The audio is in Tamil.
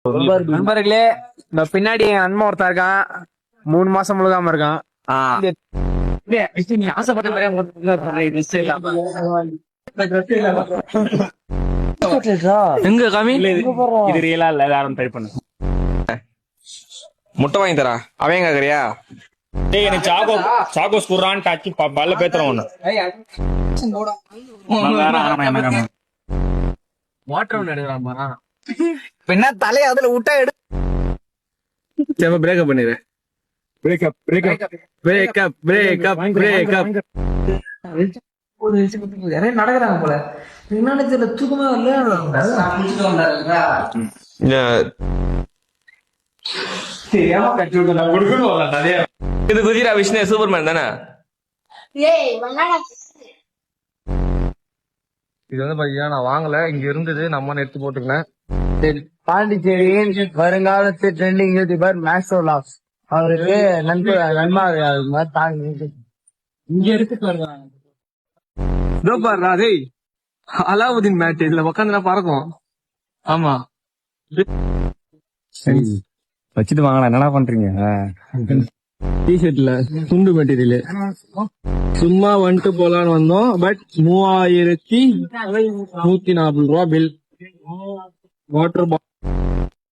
நண்பர்களே, இந்த பின்னாடி என் அண்ணன் ஒருத்தன் இருக்கான். 3 மாசம் முழுகாம இருக்கான். நீ ஆசைப்பட்ட எங்க காமி இது ரியலா இல்ல, யாரும் ட்ரை பண்ணு. முட்டை வாங்கி தரா அவன் கேக்குறியா? டேய், எனக்கு சாகோஸ் குர்ரான் டாக்கி பல்ல பேத்துறோம் ஒண்ணு. வாட்டர் ஒன்று எடுக்கிறான். பின்ன தலையை அதுல விட்டா எடு. சரி, பிரேக்கப் பண்ணிடு. பிரேக்கப் நடக்கிறாங்க போல. என்னன்னு தூக்கமே இது குஜிரா விஷ்ணு சூப்பர்மேன் தானே? இது வந்து பாத்தீங்கன்னா நான் வாங்கல, இங்க இருந்தது நம்ம எடுத்து போட்டுக்கினேன். பாண்டிச்சேரியின் வருங்காலத்து ட்ரெண்டிங் யூடியூபர் மேக்ஸோலாப்ஸ் அவருக்கு நன்மா இங்க எடுத்துட்டு வருவாங்க. அலாவுதீன் மேட் இதுல உக்காந்து பறக்கும். ஆமா, வச்சுட்டு வாங்கலாம். என்னடா பண்றீங்க? டிஷர்ட்ல துண்டு மெட்டீரியல் சும்மா வந்துட்டு போலான்னு வந்தோம். பட் 3140 ரூபா பில். வாட்டர்